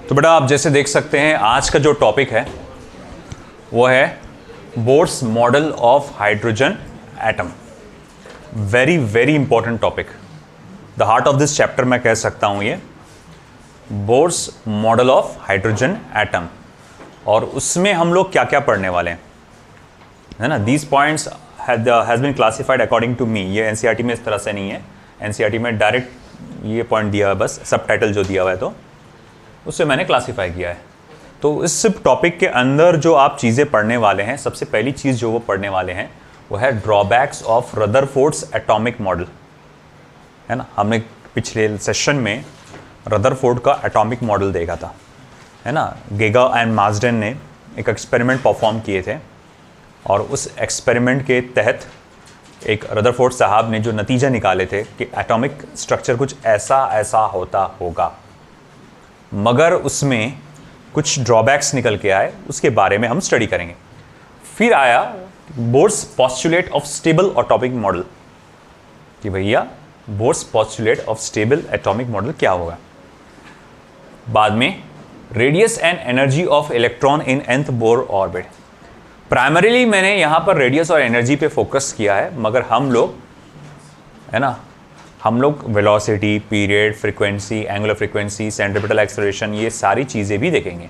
तो बेटा आप जैसे देख सकते हैं आज का जो टॉपिक है वो है Bohr's model of hydrogen atom. Very very important topic, the heart of this chapter मैं कह सकता हूं ये Bohr's model of hydrogen atom. और उसमें हम लोग क्या क्या पढ़ने वाले हैं, है ना। These points has been classified according to me. ये एनसीईआरटी में इस तरह से नहीं है, एनसीईआरटी में डायरेक्ट ये पॉइंट दिया है, बस सब टाइटल जो दिया हुआ है तो उससे मैंने क्लासीफाई किया है। तो इस टॉपिक के अंदर जो आप चीज़ें पढ़ने वाले हैं, सबसे पहली चीज़ जो वो पढ़ने वाले हैं वो है drawbacks of Rutherford's atomic model, है ना। हमने पिछले सेशन में रदरफोर्ड का एटॉमिक मॉडल देखा था, है ना। गेगा एंड मार्सडेन ने एक एक्सपेरिमेंट परफॉर्म किए थे और उस एक्सपेरिमेंट के तहत एक रदरफोर्ड साहब ने जो नतीजा निकाले थे कि एटॉमिक स्ट्रक्चर कुछ ऐसा ऐसा होता होगा, मगर उसमें कुछ ड्रॉबैक्स निकल के आए, उसके बारे में हम स्टडी करेंगे। फिर आया Bohr's postulate of stable atomic model कि भैया Bohr's postulate of stable atomic model क्या होगा। बाद में radius and energy of electron in nth Bohr orbit. Primarily मैंने यहां पर रेडियस और एनर्जी पे फोकस किया है, मगर हम लोग, है ना, हम लोग velocity, period, frequency, angular frequency, centripetal acceleration, ये सारी चीज़ें भी देखेंगे।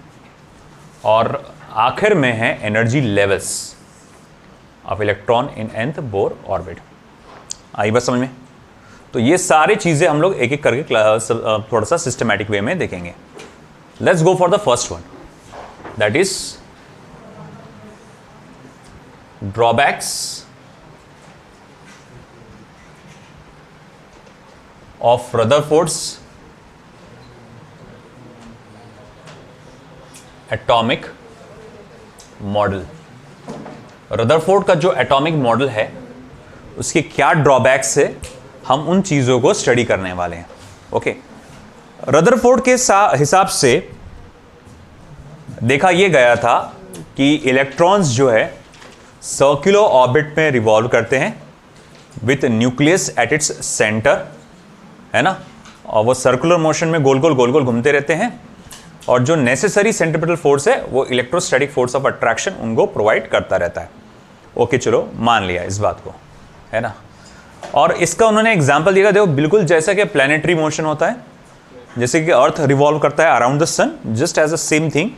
और आखिर में है energy levels of electron in nth Bohr orbit. आई बस समझ में। तो ये सारी चीज़ें हम लोग एक एक करके थोड़ा सा सिस्टमैटिक वे में देखेंगे। Let's go for the first one, that is drawbacks of Rutherford's atomic model। Rutherford का जो एटॉमिक मॉडल है उसके क्या ड्रॉबैक्स है, हम उन चीज़ों को स्टडी करने वाले हैं। ओके, रदरफोर्ड के हिसाब से देखा यह गया था कि इलेक्ट्रॉन्स जो है सर्कुलर ऑर्बिट में रिवॉल्व करते हैं with nucleus at its centre, है ना, और वो सर्कुलर मोशन में गोल गोल घूमते रहते हैं। और जो नेसेसरी सेंट्रीपिटल फोर्स है वो इलेक्ट्रोस्टैटिक फोर्स ऑफ अट्रैक्शन उनको प्रोवाइड करता रहता है। ओके चलो मान लिया इस बात को, है ना। और इसका उन्होंने एग्जांपल दिया, देखो बिल्कुल जैसा कि प्लैनेटरी मोशन होता है, जैसे कि अर्थ रिवॉल्व करता है around the sun, just as a same thing,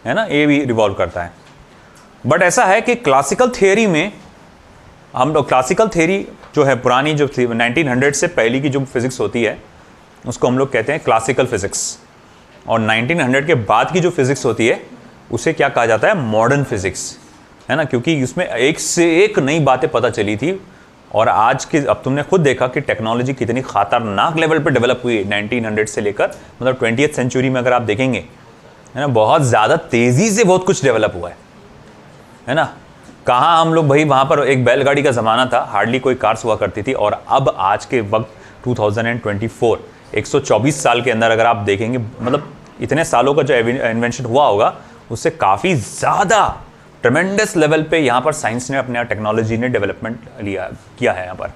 है ना, ये भी रिवॉल्व करता है। बट ऐसा है कि क्लासिकल थियोरी में हम लोग, क्लासिकल थ्योरी जो है पुरानी, जो 1900 से पहले की जो फिजिक्स होती है उसको हम लोग कहते हैं क्लासिकल फिजिक्स, और 1900 के बाद की जो फिजिक्स होती है उसे क्या कहा जाता है, मॉडर्न फिजिक्स, है ना। क्योंकि उसमें एक से एक नई बातें पता चली थी। और आज के, अब तुमने खुद देखा कि टेक्नोलॉजी कितनी खतरनाक लेवल पे डेवलप हुई है 1900 से लेकर, मतलब 20th सेंचुरी में अगर आप देखेंगे, है ना, बहुत ज़्यादा तेज़ी से बहुत कुछ डेवलप हुआ है ना। कहाँ हम लोग भाई, वहाँ पर एक बैलगाड़ी का ज़माना था, हार्डली कोई कार्स हुआ करती थी, और अब आज के वक्त 2024 124 साल के अंदर अगर आप देखेंगे, मतलब इतने सालों का जो इन्वेंशन हुआ होगा उससे काफ़ी ज़्यादा ट्रेमेंडस लेवल पे यहाँ पर साइंस ने, अपने टेक्नोलॉजी ने डेवलपमेंट किया है यहाँ पर।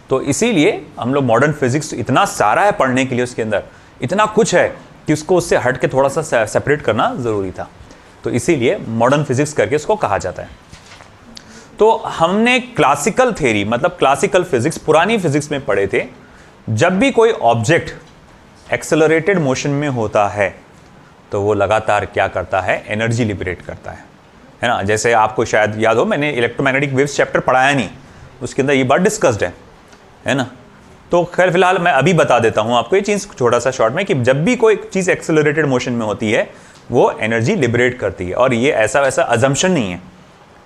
तो इसीलिए हम लोग मॉडर्न फिजिक्स इतना सारा है पढ़ने के लिए, उसके अंदर इतना कुछ है कि उसको उससे हट के थोड़ा सा सेपरेट करना ज़रूरी था। तो इसीलिए मॉडर्न फिजिक्स करके उसको कहा जाता है। तो हमने क्लासिकल थ्योरी, मतलब क्लासिकल फिजिक्स, पुरानी फिजिक्स में पढ़े थे, जब भी कोई ऑब्जेक्ट एक्सेलरेटेड मोशन में होता है तो वो लगातार क्या करता है, एनर्जी लिबरेट करता है ना। जैसे आपको शायद याद हो, मैंने इलेक्ट्रोमैग्नेटिक वेव्स चैप्टर पढ़ाया नहीं, उसके अंदर ये बात डिस्कस्ड है ना। तो खैर फिलहाल मैं अभी बता देता हूँ आपको ये चीज़ छोटा सा शॉर्ट में, कि जब भी कोई चीज़ एक्सेलरेटेड मोशन में होती है वो एनर्जी लिबरेट करती है। और ये ऐसा वैसा अजम्पशन नहीं है,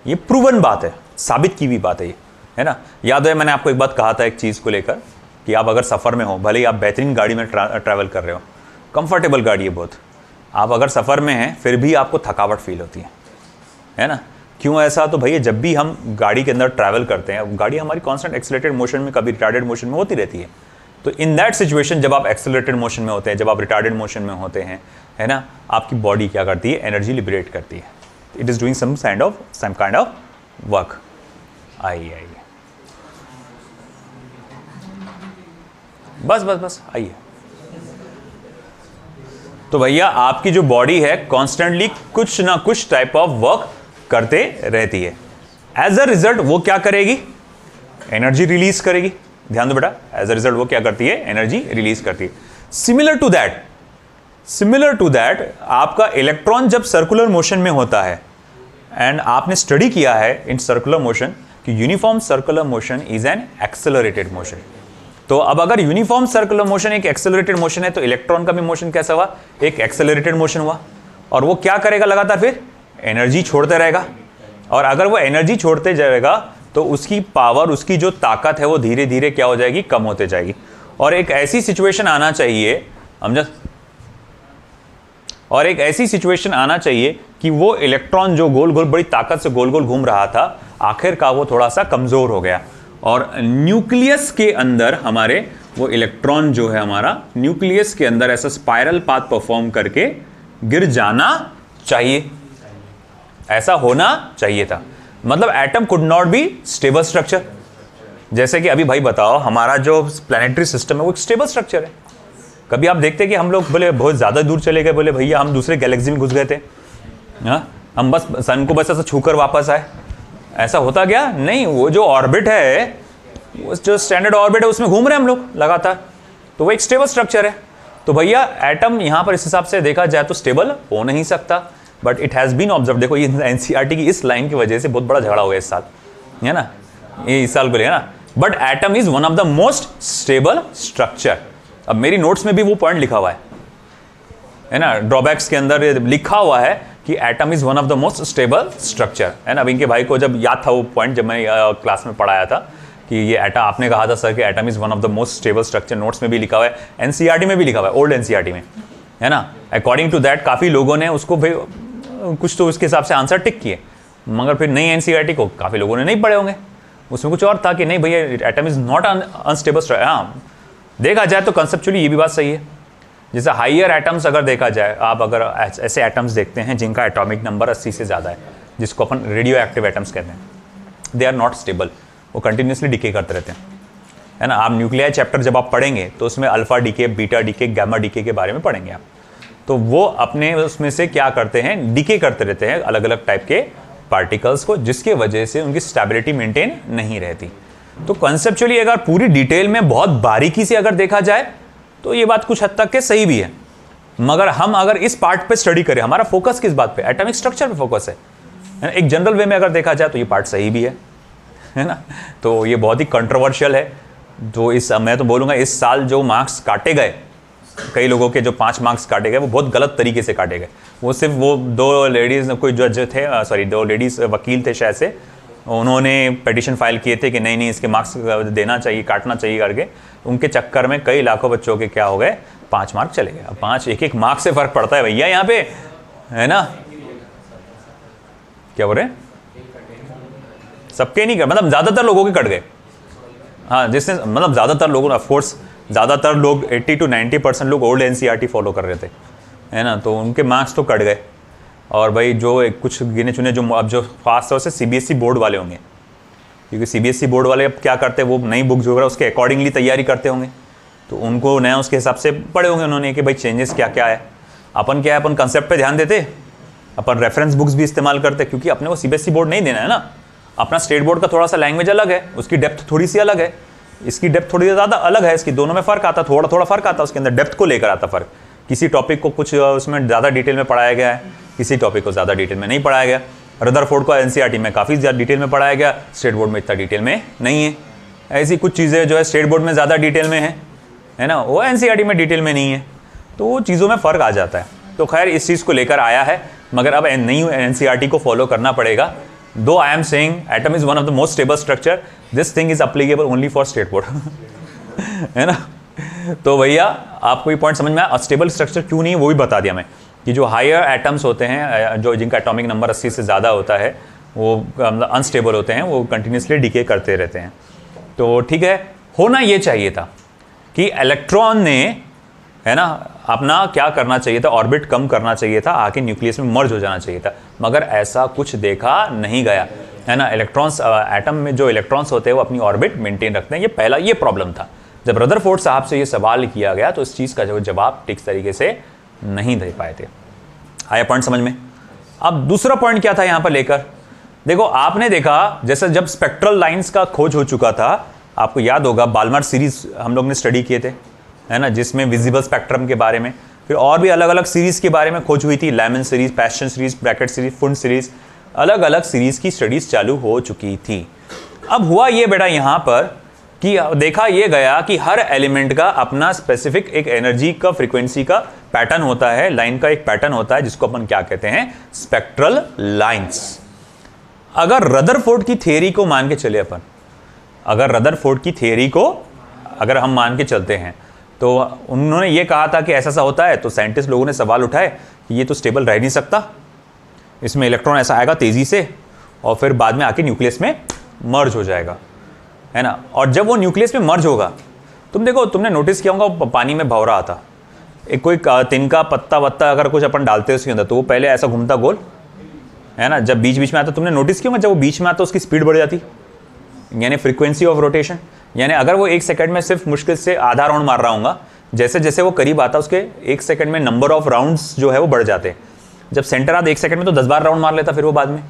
ये प्रूवन बात है, साबित की हुई बात है ये, है ना। याद है मैंने आपको एक बात कहा था एक चीज़ को लेकर, कि आप अगर सफ़र में हो, भले ही आप बेहतरीन गाड़ी में ट्रैवल कर रहे हो, कंफर्टेबल गाड़ी है बहुत, आप अगर सफ़र में हैं फिर भी आपको थकावट फील होती है ना। क्यों ऐसा? तो भैया जब भी हम गाड़ी के अंदर ट्रैवल करते हैं, गाड़ी हमारी कॉन्स्टेंट एक्सेलरेटेड मोशन में, कभी रिटार्डेड मोशन में होती रहती है। तो इन दैट सिचुएशन, जब आप एक्सेलरेटेड मोशन में होते हैं, जब आप रिटार्डेड मोशन में होते हैं, है ना, आपकी बॉडी क्या करती है, एनर्जी लिबरेट करती है। It is doing some kind of work. आइए बस आइए। तो भैया आपकी जो बॉडी है कॉन्स्टेंटली कुछ ना कुछ टाइप ऑफ वर्क करते रहती है। एज अ रिजल्ट वो क्या करेगी, एनर्जी रिलीज करेगी। ध्यान दो बेटा, एज अ रिजल्ट वो क्या करती है, एनर्जी रिलीज करती है। सिमिलर टू दैट आपका इलेक्ट्रॉन जब सर्कुलर मोशन में होता है, एंड आपने स्टडी किया है इन सर्कुलर मोशन कि uniform circular motion is an accelerated motion. तो अब अगर यूनिफॉर्म सर्कुलर मोशन एक एक्सेलरेटेड मोशन है तो इलेक्ट्रॉन का भी मोशन कैसा हुआ, एक एक्सेलरेटेड मोशन हुआ। और वो क्या करेगा लगातार, फिर एनर्जी छोड़ते रहेगा। और अगर वो एनर्जी छोड़ते जाएगा तो उसकी पावर, उसकी जो ताकत है वो धीरे धीरे क्या हो जाएगी, कम होते जाएगी। और एक ऐसी सिचुएशन आना चाहिए, समझा, और एक ऐसी सिचुएशन आना चाहिए कि वो इलेक्ट्रॉन जो गोल गोल बड़ी ताकत से गोल गोल घूम रहा था, आखिर का वो थोड़ा सा कमजोर हो गया और न्यूक्लियस के अंदर हमारे वो इलेक्ट्रॉन जो है हमारा न्यूक्लियस के अंदर ऐसा स्पाइरल पाथ परफॉर्म करके गिर जाना चाहिए, ऐसा होना चाहिए था। मतलब atom could not be stable structure. जैसे कि अभी भाई बताओ, हमारा जो प्लैनेटरी सिस्टम है वो एक स्टेबल स्ट्रक्चर है। कभी आप देखते कि हम लोग बोले बहुत ज़्यादा दूर चले गए, बोले भैया हम दूसरे गैलेक्सी में घुस गए थे, हाँ हम बस सन को बस ऐसा छूकर वापस आए, ऐसा होता क्या? नहीं, वो जो ऑर्बिट है, वो जो स्टैंडर्ड ऑर्बिट है उसमें घूम रहे हैं हम लोग लगातार, तो वो एक स्टेबल स्ट्रक्चर है। तो भैया एटम यहाँ पर इस हिसाब से देखा जाए तो स्टेबल हो नहीं सकता, but it has been observe. देखो ये एनसीईआरटी की इस लाइन की वजह से बहुत बड़ा झगड़ा हो गया इस साल, है ना, ये इस साल को लिया ना। But atom is one of the most stable structure. अब मेरी नोट्स में भी वो पॉइंट लिखा हुआ है ना, ड्रॉबैक्स के अंदर लिखा हुआ है कि atom is one of the most stable structure, है ना। अब इनके भाई को जब याद था वो पॉइंट, जब मैं क्लास में पढ़ाया था कि ये एटम, आपने कहा था सर कि atom is one of the most stable structure, notes में भी लिखा हुआ है, एनसीईआरटी में भी लिखा हुआ है, ओल्ड एनसीईआरटी में, है ना। अकॉर्डिंग टू दैट काफ़ी लोगों ने उसको भाई कुछ तो उसके हिसाब से आंसर टिक किए, मगर फिर नई एनसीईआरटी को काफ़ी लोगों ने नहीं पढ़े होंगे, उसमें कुछ और था कि नहीं भैया atom is not unstable structure. हाँ, देखा जाए तो कंसेप्चुअली ये भी बात सही है। जैसे हाइयर एटम्स अगर देखा जाए, आप अगर ऐसे एटम्स देखते हैं जिनका एटॉमिक नंबर 80 से ज़्यादा है, जिसको अपन रेडियो एक्टिव एटम्स कहते हैं, दे आर नॉट स्टेबल, वो कंटिन्यूसली डिके करते रहते हैं, है ना। आप न्यूक्लियर चैप्टर जब आप पढ़ेंगे तो उसमें alpha decay, beta decay, gamma decay के बारे में पढ़ेंगे आप। तो वो अपने उसमें से क्या करते हैं, डीके करते रहते हैं अलग अलग टाइप के पार्टिकल्स को, जिसके वजह से उनकी स्टेबिलिटी मेंटेन नहीं रहती। तो कंसेप्चुअली अगर पूरी डिटेल में बहुत बारीकी से अगर देखा जाए तो ये बात कुछ हद तक के सही भी है, मगर हम अगर इस पार्ट पे स्टडी करें, हमारा फोकस किस बात पे, एटॉमिक स्ट्रक्चर पे फोकस है। एक जनरल वे में अगर देखा जाए तो ये पार्ट सही भी है ना। तो ये बहुत ही कंट्रोवर्शियल है। तो इस मैं तो बोलूँगा इस साल जो मार्क्स काटे गए, कई लोगों के जो 5 मार्क्स काटे गए वो बहुत गलत तरीके से काटे गए। वो सिर्फ वो 2 लेडीज़, कोई जज थे, 2 लेडीज़ वकील थे शायद से, उन्होंने पिटीशन फाइल किए थे कि नहीं इसके मार्क्स देना चाहिए, काटना चाहिए करके। उनके चक्कर में कई लाखों बच्चों के क्या हो गए, 5 मार्क चले गए। अब 5 एक मार्क से फर्क पड़ता है भैया यहाँ पे, है ना। क्या बोल रहे हैं, सबके नहीं, मतलब ज़्यादातर लोगों के कट गए। हाँ, जिसने मतलब ज़्यादातर लोगों, ऑफकोर्स ज़्यादातर लोग 80 to 90% लोग ओल्ड एनसीईआरटी फॉलो कर रहे थे, है ना, तो उनके मार्क्स तो कट गए। और भाई जो कुछ गिने चुने जो अब जो खास तौर से सीबीएसई बोर्ड वाले होंगे, क्योंकि सीबीएसई बोर्ड वाले अब क्या करते हैं, वो नई बुक जो है उसके अकॉर्डिंगली तैयारी करते होंगे, तो उनको नया उसके हिसाब से पढ़े होंगे उन्होंने कि भाई चेंजेस क्या क्या है। अपन क्या है, अपन कंसेप्ट पे ध्यान देते, अपन रेफरेंस बुक्स भी इस्तेमाल करते, क्योंकि अपने को सीबीएसई बोर्ड नहीं देना है ना। अपना स्टेट बोर्ड का थोड़ा सा लैंग्वेज अलग है, उसकी डेप्थ थोड़ी सी अलग है, इसकी डेप्थ थोड़ी ज़्यादा अलग है, इसकी दोनों में फ़र्क आता, थोड़ा थोड़ा फ़र्क आता, उसके अंदर डेप्थ को लेकर आता फ़र्क। किसी टॉपिक को कुछ उसमें ज़्यादा डिटेल में पढ़ाया गया है, किसी टॉपिक को ज़्यादा डिटेल में नहीं पढ़ाया गया। रदरफोर्ड को एनसीईआरटी में काफ़ी ज़्यादा डिटेल में पढ़ाया गया, स्टेट बोर्ड में इतना डिटेल में नहीं है। ऐसी कुछ चीज़ें जो है स्टेट बोर्ड में ज़्यादा डिटेल में है ना, वो एनसीईआरटी में डिटेल में नहीं है, तो वो चीज़ों में फ़र्क आ जाता है। तो खैर इस चीज़ को लेकर आया है, मगर अब नई एनसीईआरटी को फॉलो करना पड़ेगा। दो I am saying atom is one of the most stable structure, this thing is applicable only for state board है ना। तो भैया आपको ये पॉइंट समझ में आया, स्टेबल स्ट्रक्चर क्यों नहीं, वो भी बता दिया मैं, कि जो हायर एटम्स होते हैं, जो जिनका एटॉमिक नंबर 80 से ज़्यादा होता है, वो अनस्टेबल होते हैं, वो कंटिन्यूसली डिके करते रहते हैं। तो ठीक है, होना ये चाहिए था कि इलेक्ट्रॉन ने, है ना, अपना क्या करना चाहिए था, ऑर्बिट कम करना चाहिए था, आके न्यूक्लियस में मर्ज हो जाना चाहिए था, मगर ऐसा कुछ देखा नहीं गया, है ना। इलेक्ट्रॉन्स, एटम में जो इलेक्ट्रॉन्स होते हैं वो अपनी ऑर्बिट मेंटेन रखते हैं, ये पहला ये प्रॉब्लम था। जब रदरफोर्ड साहब से ये सवाल किया गया तो इस चीज़ का जो जवाब ठीक तरीके से नहीं दे पाए थे। आया पॉइंट समझ में? अब दूसरा पॉइंट क्या था यहां पर लेकर, देखो आपने देखा जैसे जब स्पेक्ट्रल लाइंस का खोज हो चुका था, आपको याद होगा बाल्मर सीरीज हम लोग ने स्टडी किए थे, है ना, जिसमें विजिबल स्पेक्ट्रम के बारे में, फिर और भी अलग अलग सीरीज के बारे में खोज हुई थी, Lyman series, Paschen series, Brackett series, Pfund series, अलग अलग सीरीज की स्टडीज चालू हो चुकी थी। अब हुआ ये बेटा यहां पर कि देखा ये गया कि हर एलिमेंट का अपना स्पेसिफिक एक एनर्जी का फ्रीक्वेंसी का पैटर्न होता है, लाइन का एक पैटर्न होता है जिसको अपन क्या कहते हैं, स्पेक्ट्रल लाइंस। अगर रदरफोर्ड की थियरी को मान के चले अपन, अगर रदरफोर्ड की थियरी को अगर हम मान के चलते हैं, तो उन्होंने ये कहा था कि ऐसा ऐसा होता है, तो साइंटिस्ट लोगों ने सवाल उठाए कि ये तो स्टेबल रह नहीं सकता, इसमें इलेक्ट्रॉन ऐसा आएगा तेजी से और फिर बाद में आके न्यूक्लियस में मर्ज हो जाएगा, है ना। और जब वो न्यूक्लियस में मर्ज होगा, तुम देखो, तुमने नोटिस किया होगा पानी में भंव रहा था, एक कोई तिनका पत्ता वत्ता अगर कुछ अपन डालते हैं उसके अंदर, तो वो पहले ऐसा घूमता गोल, है ना, जब बीच बीच में आता, तुमने नोटिस किया होगा जब वो बीच में आता उसकी स्पीड बढ़ जाती, यानी फ्रीक्वेंसी ऑफ रोटेशन, यानी अगर वो 1 सेकंड में सिर्फ मुश्किल से आधा राउंड मार रहा होगा, जैसे जैसे वो करीब आता उसके 1 सेकंड में नंबर ऑफ राउंड्स जो है वो बढ़ जाते हैं। जब सेंटर आता 1 सेकंड में तो 10 बार राउंड मार लेता फिर वो बाद में।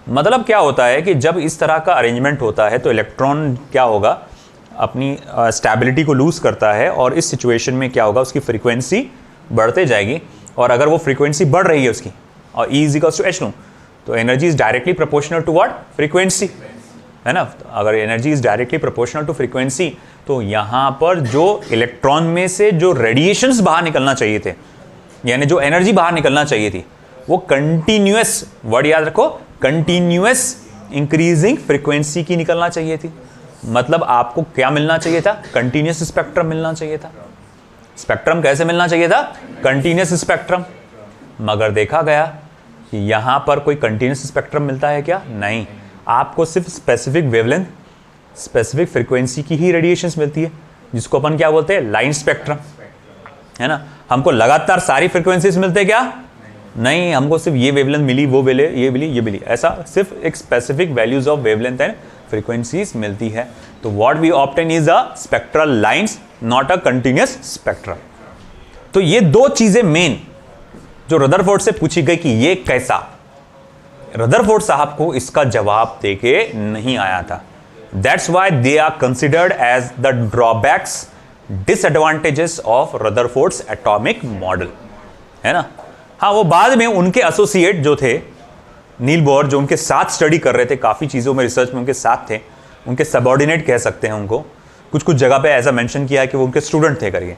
मतलब क्या होता है कि जब इस तरह का अरेंजमेंट होता है तो इलेक्ट्रॉन क्या होगा, अपनी स्टेबिलिटी को लूज करता है, और इस सिचुएशन में क्या होगा, उसकी फ्रीक्वेंसी बढ़ते जाएगी, और अगर वो फ्रीक्वेंसी बढ़ रही है उसकी, और E = h लूँ, तो energy is directly proportional to what, frequency, है ना। अगर energy is directly proportional to frequency, तो यहां पर जो इलेक्ट्रॉन में से जो रेडिएशंस बाहर निकलना चाहिए थे, यानी जो एनर्जी बाहर निकलना चाहिए थी, वो कंटिन्यूअस, वर्ड याद रखो, कंटिन्यूअस इंक्रीजिंग फ्रीक्वेंसी की निकलना चाहिए थी। मतलब आपको क्या मिलना चाहिए था, कंटिन्यूअस स्पेक्ट्रम मिलना चाहिए था। स्पेक्ट्रम कैसे मिलना चाहिए था, कंटिन्यूअस स्पेक्ट्रम। मगर देखा गया कि यहां पर कोई कंटिन्यूअस स्पेक्ट्रम मिलता है क्या, नहीं, आपको सिर्फ स्पेसिफिक वेवलेंथ, स्पेसिफिक फ्रीक्वेंसी की ही रेडिएशंस मिलती है, जिसको अपन क्या बोलते हैं, लाइन स्पेक्ट्रम, है ना। हमको लगातार सारी फ्रीक्वेंसीज मिलते क्या, नहीं, हमको सिर्फ ये वेवलेंथ मिली, वो मिले, ये मिली, ये मिली, ऐसा सिर्फ एक specific values of wavelength and frequencies मिलती है। तो what we obtain is a spectral lines, not a continuous spectrum. तो ये दो चीजें मेन जो रदरफोर्ड से पूछी गई कि ये कैसा, रदरफोर्ड साहब को इसका जवाब देके नहीं आया था। That's why they are considered as the drawbacks, disadvantages of Rutherford's atomic model, है ना। हाँ, वो बाद में उनके एसोसिएट जो थे, नील बोर, जो उनके साथ स्टडी कर रहे थे, काफी चीजों में रिसर्च में उनके साथ थे, उनके सबऑर्डिनेट कह सकते हैं उनको, कुछ कुछ जगह पे ऐसा मेंशन किया है कि वो उनके स्टूडेंट थे करके,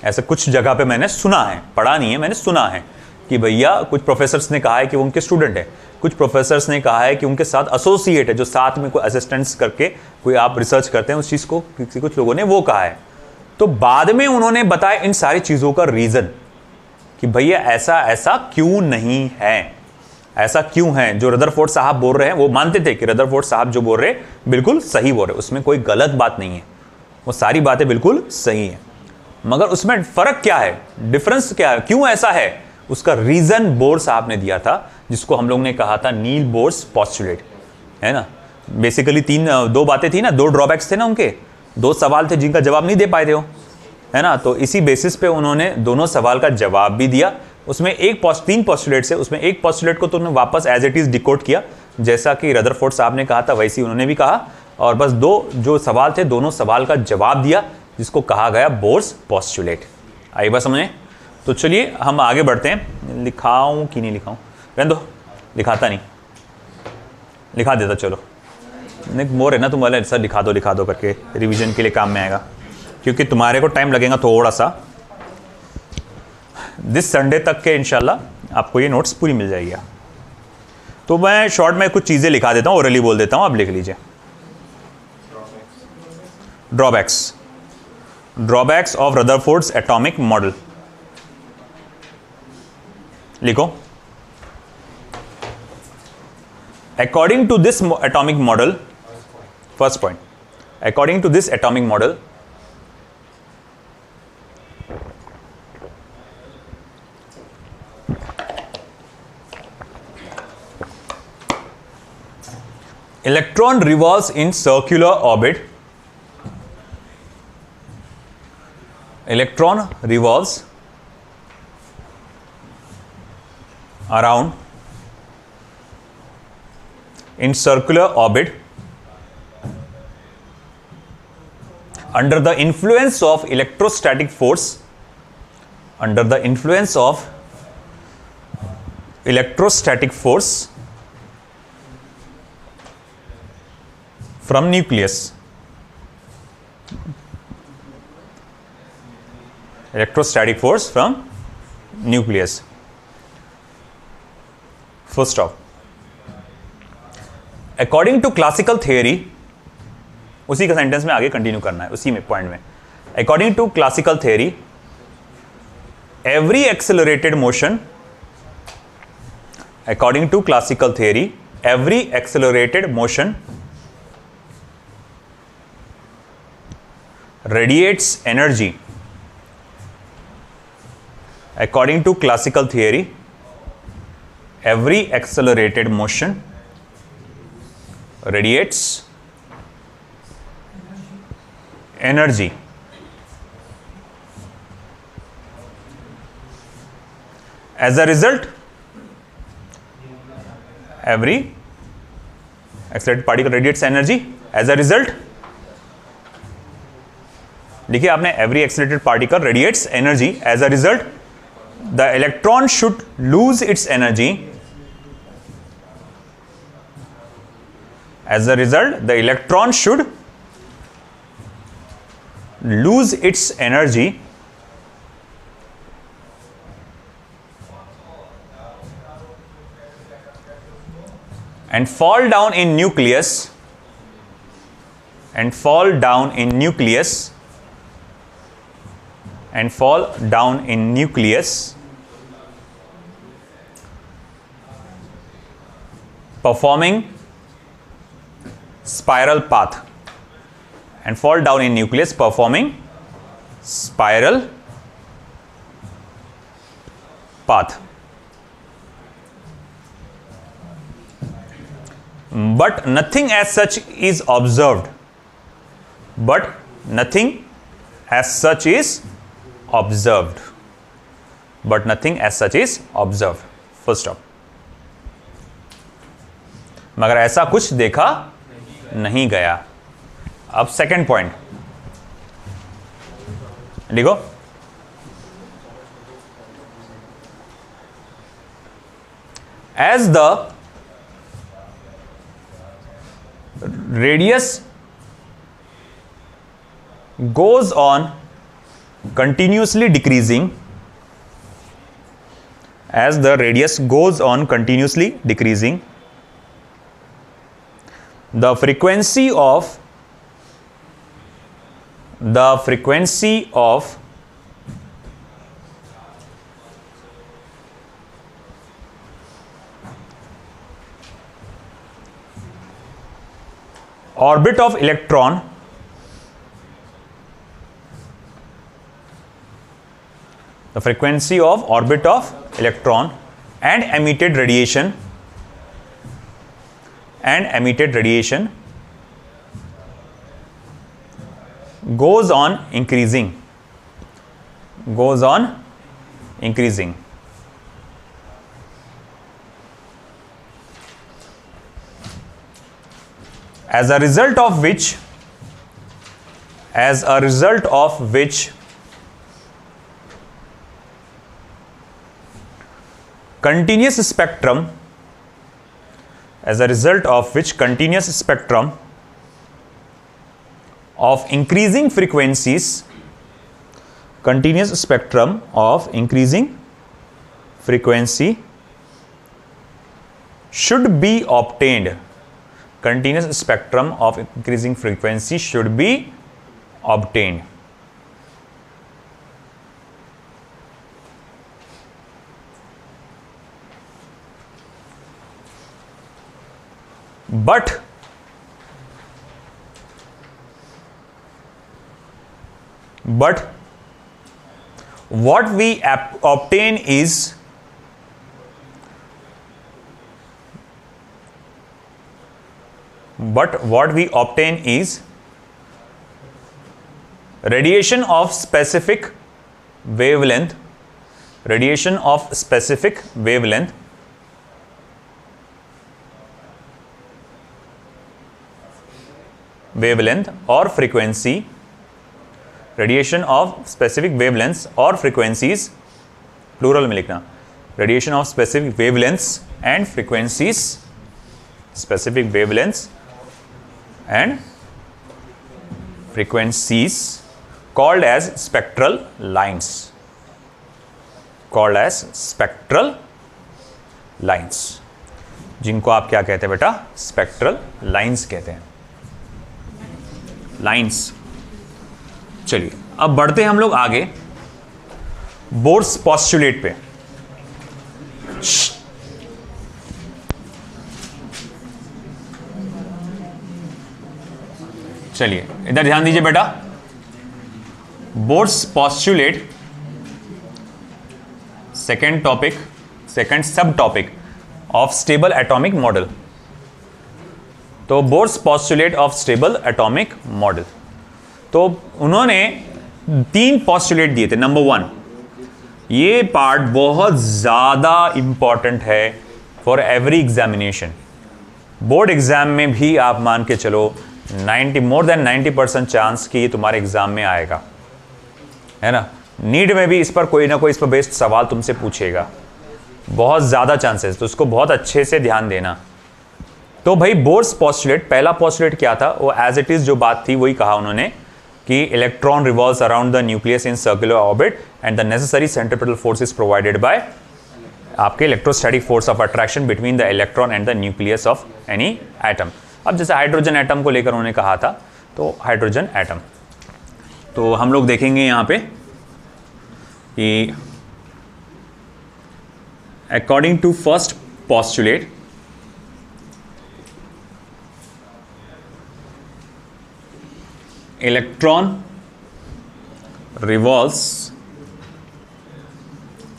ऐसा कुछ जगह पे मैंने सुना है, पढ़ा नहीं है, मैंने सुना है कि भैया कुछ प्रोफेसर्स ने कहा है कि वो उनके स्टूडेंट है, कुछ प्रोफेसर्स ने कहा है कि उनके साथ एसोसिएट है, जो साथ में कोई असिस्टेंट्स करके कोई आप रिसर्च करते हैं उस चीज़ को, किसी कुछ लोगों ने वो कहा है। तो बाद में उन्होंने बताया इन सारी चीज़ों का रीज़न कि भैया ऐसा ऐसा क्यों नहीं है, ऐसा क्यों है। जो रदरफोर्ड साहब बोल रहे हैं, वो मानते थे कि रदरफोर्ड साहब जो बोल रहे हैं बिल्कुल सही बोल रहे हैं, उसमें कोई गलत बात नहीं है, वो सारी बातें बिल्कुल सही है। मगर उसमें फर्क क्या है, डिफरेंस क्या है, क्यों ऐसा है, उसका रीजन बोर साहब ने दिया था, जिसको हम लोग ने कहा था नील बोर्स पोस्टुलेट, है ना। बेसिकली दो बातें थी ना, दो ड्रॉबैक्स थे ना उनके, दो सवाल थे जिनका जवाब नहीं दे पाए थे वो, है ना। तो इसी बेसिस पे उन्होंने दोनों सवाल का जवाब भी दिया। उसमें 3 पोस्टुलेट्स है, उसमें एक पोस्टुलेट को तो उन्होंने वापस एज इट इज डिकोड किया, जैसा कि रदरफोर्ड साहब ने कहा था वैसे ही उन्होंने भी कहा, और बस 2 जो सवाल थे, दोनों सवाल का जवाब दिया, जिसको कहा गया बोर्स पोस्टुलेट। आई बात समझे। तो चलिए हम आगे बढ़ते हैं। लिखाऊं कि नहीं लिखाऊं, रहने दो, लिखाता नहीं, लिखा देता, चलो मोर है ना तुम वाले, सर लिखा दो करके, रिवीजन के लिए काम में आएगा, क्योंकि तुम्हारे को टाइम लगेगा थोड़ा सा, दिस संडे तक के इंशाल्लाह आपको ये नोट्स पूरी मिल जाएगी। तो मैं शॉर्ट में कुछ चीज़ें लिखा देता हूँ, ओरली बोल देता हूँ, आप लिख लीजिए। Drawbacks of Rutherford's atomic model, लिखो। According to this atomic model, first point, according to this atomic model, electron revolves in circular orbit. Electron revolves around in circular orbit under the influence of electrostatic force, under the influence of electrostatic force from nucleus, electrostatic force from nucleus, full stop. According to classical theory, उसी का sentence में आगे continue करना है, उसी में point में. According to classical theory, every accelerated motion, according to classical theory, every accelerated motion radiates energy. According to classical theory, every accelerated motion radiates energy. As a result, every accelerated particle radiates energy. As a result, देखिए आपने every accelerated particle radiates energy. As a result, the electron should lose its energy. As a result, the electron should lose its energy and fall down in nucleus, and fall down in nucleus, and fall down in nucleus, performing spiral path, and fall down in nucleus performing spiral path. But nothing as such is observed. But nothing as such is observed. But nothing as such is observed. Full stop. मगर ऐसा कुछ देखा नहीं गया. अब second point लिखो. As the radius goes on continuously decreasing, as the radius goes on continuously decreasing, the frequency of orbit of electron and emitted radiation goes on increasing. As a result of which continuous spectrum of increasing frequencies should be obtained. Continuous spectrum of increasing frequency should be obtained. But what we obtain is radiation of specific wavelength wavelength और frequency, radiation of specific wavelengths और frequencies, plural में लिखना, radiation of specific wavelengths and frequencies, specific wavelengths and frequencies called as spectral lines, called as spectral lines, जिनको आप क्या कहते हैं बेटा, स्पेक्ट्रल लाइंस कहते हैं, लाइंस। चलिए अब बढ़ते हैं हम लोग आगे बोर्स पॉस्टुलेट पे। चलिए इधर ध्यान दीजिए बेटा, Bohr's postulate second topic, second sub topic of stable atomic model. तो Bohr's postulate of stable atomic model, तो उन्होंने 3 पॉस्टुलेट दिए थे। नंबर 1, ये पार्ट बहुत ज़्यादा इंपॉर्टेंट है for every examination. Board exam में भी आप मान के चलो मोर देन 90% चांस कि ये तुम्हारे एग्जाम में आएगा, है ना। नीट में भी इस पर कोई ना कोई इस पर बेस्ड सवाल तुमसे पूछेगा, बहुत ज़्यादा चांसेस, तो उसको बहुत अच्छे से ध्यान देना। तो भाई बोर्स पॉस्टुलेट, पहला पॉस्टुलेट क्या था, वो एज इट इज़ जो बात थी वही कहा उन्होंने कि electron revolves around the nucleus in circular orbit and the necessary centripetal force is provided by आपके electrostatic force of attraction between the electron and the nucleus of any atom. अब जैसे हाइड्रोजन एटम को लेकर उन्होंने कहा था, तो hydrogen atom, तो हम लोग देखेंगे यहाँ पे कि according to first postulate, electron revolves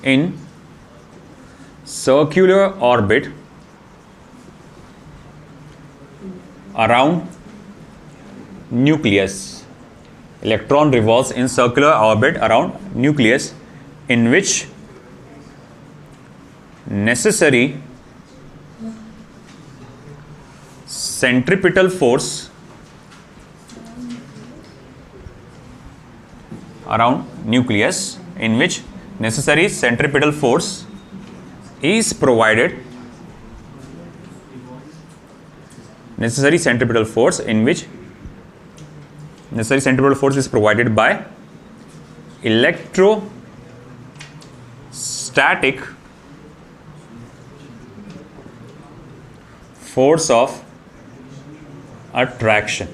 in circular orbit around nucleus. Electron revolves in circular orbit around nucleus, in which necessary centripetal force around nucleus, in which necessary centripetal force is provided, necessary centripetal force in which necessary centripetal force is provided by electrostatic force of attraction।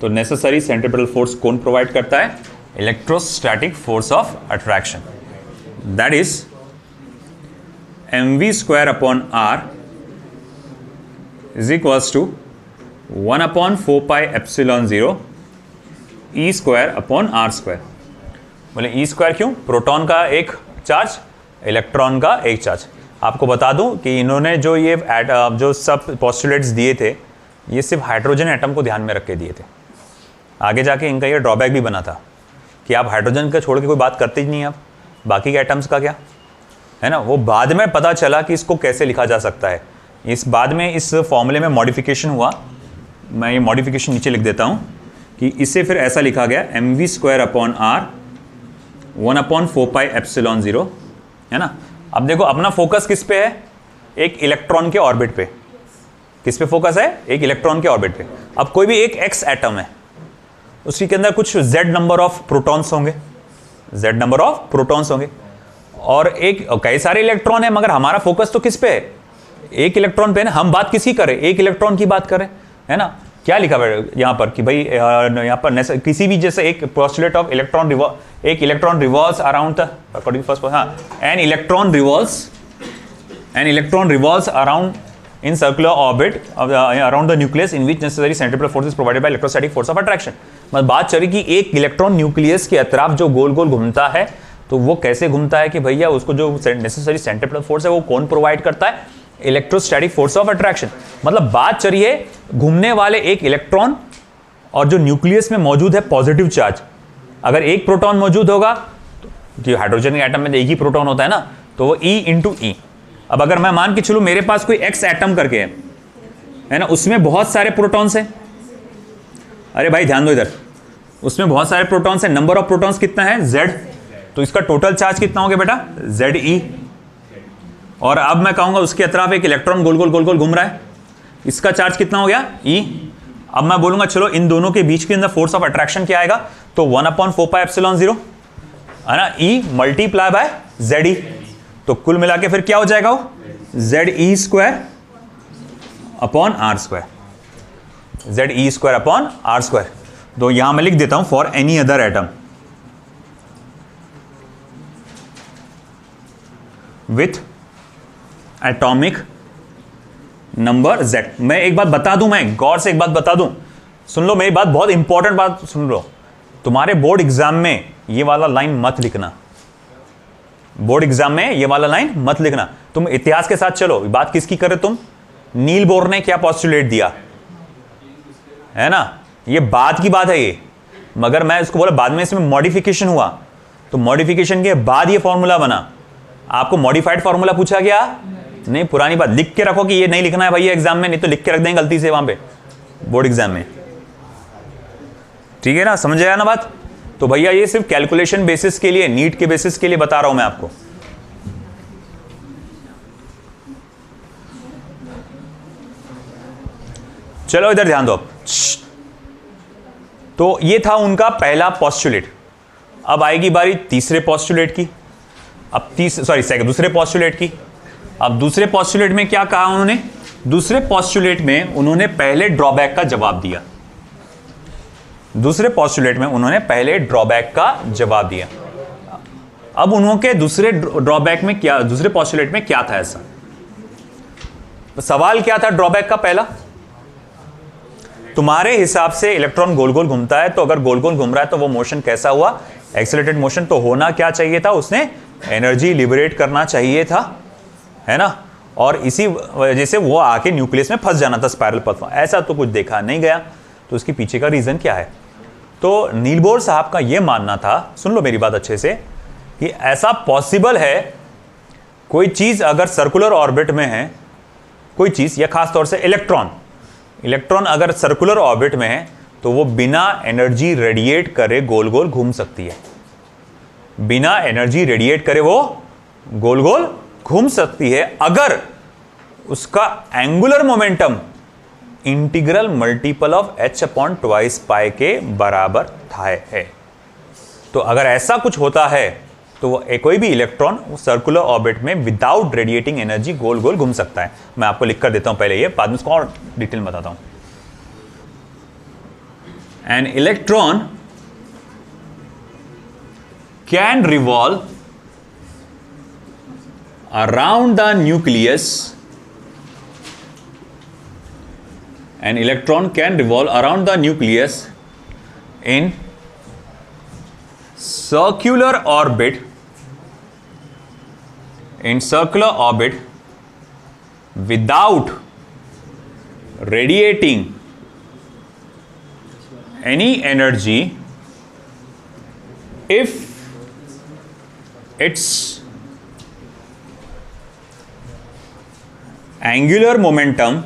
तो necessary centripetal force कौन provide करता है? Electrostatic force of attraction, that is mv² upon r is equals to 1/4πε0 e² upon r²। बोले e² क्यों? Proton का एक charge, electron का एक चार्ज। आपको बता दूं कि इन्होंने जो ये जो सब पोस्टुलेट्स दिए थे, ये सिर्फ हाइड्रोजन एटम को ध्यान में रख के दिए थे। आगे जाके इनका ये ड्रॉबैक भी बना था कि आप हाइड्रोजन का छोड़ के कोई बात करते ही नहीं, आप बाकी के एटम्स का क्या है ना। वो बाद में पता चला कि इसको कैसे लिखा जा सकता है। इस बाद में इस फॉर्मूले में मॉडिफिकेशन हुआ, मैं ये मॉडिफिकेशन नीचे लिख देता हूँ कि इसे फिर ऐसा लिखा गया mv² अपॉन r 1/4πε0, है ना। अब देखो अपना फोकस किस पे है? एक इलेक्ट्रॉन के ऑर्बिट पे। किस पे फोकस है? एक इलेक्ट्रॉन के ऑर्बिट पे। अब कोई भी एक x एटम है, उसके अंदर कुछ z नंबर ऑफ प्रोटॉन्स होंगे, z नंबर ऑफ प्रोटॉन्स होंगे, और एक कई सारे इलेक्ट्रॉन है, मगर हमारा फोकस तो किस पे है? एक इलेक्ट्रॉन पे है ना। हम बात किसकी करें? एक इलेक्ट्रॉन की बात करें, है ना। क्या लिखा है यहाँ पर कि भाई यहाँ पर किसी भी जैसे एक पोस्टुलेट ऑफ इलेक्ट्रॉन एक electron revolves around according first, हाँ, an electron revolves around in circular orbit around the nucleus in which necessary centripetal force is provided by electrostatic force of attraction। मतलब बात चली कि एक इलेक्ट्रॉन न्यूक्लियस के अतराफ जो गोल गोल घूमता है, तो वो कैसे घूमता है कि भैया उसको जो नेसेसरी सेंट्रिपेटल फोर्स है वो कौन प्रोवाइड करता है? Electrostatic force of attraction. मतलब बात चली है घूमने वाले एक इलेक्ट्रॉन और जो न्यूक्लियस में मौजूद है पॉजिटिव चार्ज। अगर एक प्रोटॉन मौजूद होगा, तो हाइड्रोजन के एटम में एक ही प्रोटॉन होता है ना, तो वो E/E। अब अगर मैं मान के चलूं मेरे पास कोई x एटम करके है ना, उसमें बहुत सारे प्रोटॉन्स हैं, अरे भाई ध्यान दो इधर, उसमें बहुत सारे प्रोटॉन्स हैं, नंबर ऑफ प्रोटॉन्स कितना है Z, तो इसका टोटल चार्ज कितना हो गया बेटा Ze। और अब मैं कहूंगा उसके अतराफ एक इलेक्ट्रॉन गोल गोल गोल गोल घूम रहा है, इसका चार्ज कितना हो गया E। अब मैं बोलूंगा चलो इन दोनों के बीच के अंदर फोर्स ऑफ अट्रैक्शन क्या आएगा, तो 1/4πε0 है ना, E मल्टीप्लाई बाय Ze। तो कुल मिला के फिर क्या हो जाएगा वो Ze² upon R², Ze² upon R²। तो यहां मैं लिख देता हूं for any other atom with atomic number Z। मैं एक बात बता दूं, मैं गौर से एक बात बता दूं, सुन लो मेरी बात, बहुत इंपॉर्टेंट बात सुन लो। तुम्हारे बोर्ड एग्जाम में ये वाला लाइन मत लिखना, बोर्ड एग्जाम में ये वाला लाइन मत लिखना। तुम इतिहास के साथ चलो, बात किसकी कर रहे तुम, नील बोर ने क्या पॉस्टुलेट दिया है ना, ये बाद की बात है ये, मगर मैं इसको बोला बाद में इसमें मॉडिफिकेशन हुआ, तो मॉडिफिकेशन के बाद ये फॉर्मूला बना। आपको मॉडिफाइड फॉर्मूला पूछा गया नहीं, पुरानी बात लिख के रखो कि ये नहीं लिखना है भाई एग्जाम में, नहीं तो लिख के रख देंगे गलती से वहां पे बोर्ड एग्जाम में, ठीक है ना, समझ आया ना बात। तो भैया ये सिर्फ कैलकुलेशन बेसिस के लिए, नीट के बेसिस के लिए बता रहा हूं मैं आपको। चलो इधर ध्यान दो अब। तो ये था उनका पहला पॉस्टुलेट। अब आएगी बारी तीसरे पॉस्टुलेट की, अब दूसरे पॉस्टुलेट की। अब दूसरे पॉस्टुलेट में क्या कहा उन्होंने, दूसरे पॉस्टुलेट में उन्होंने पहले ड्रॉबैक का जवाब दिया, दूसरे पॉस्टुलेट में उन्होंने पहले ड्रॉबैक का जवाब दिया। अब उन्होंने दूसरे ड्रॉबैक में क्या, दूसरे पॉस्टुलेट में क्या था ऐसा, तो सवाल क्या था ड्रॉबैक का पहला, तुम्हारे हिसाब से इलेक्ट्रॉन गोल गोल घूमता है, तो अगर गोल गोल घूम रहा है तो वो मोशन कैसा हुआ, एक्सेलरेटेड मोशन। तो होना क्या चाहिए था, उसने एनर्जी लिबरेट करना चाहिए था, है ना, और इसी वजह से वो आके न्यूक्लियस में फंस जाना था स्पाइरल पथ में। ऐसा तो कुछ देखा नहीं गया, तो उसके पीछे का रीजन क्या है। तो नील बोर साहब का यह मानना था, सुन लो मेरी बात अच्छे से, कि ऐसा पॉसिबल है कोई चीज अगर सर्कुलर ऑर्बिट में है, कोई चीज या खास तौर से इलेक्ट्रॉन अगर सर्कुलर ऑर्बिट में है तो वो बिना एनर्जी रेडिएट करे गोल गोल घूम सकती है, बिना एनर्जी रेडिएट करे वो गोल गोल घूम सकती है, अगर उसका angular momentum integral multiple of h/2π के बराबर है। तो अगर ऐसा कुछ होता है तो वो कोई भी इलेक्ट्रॉन सर्कुलर ऑर्बिट में विदाउट रेडिएटिंग एनर्जी गोल गोल घूम सकता है। मैं आपको लिख कर देता हूं पहले, ये बाद में उसको और डिटेल में बताता हूं। An electron can revolve around the nucleus, an electron can revolve around the nucleus in circular orbit, without radiating any energy if its angular momentum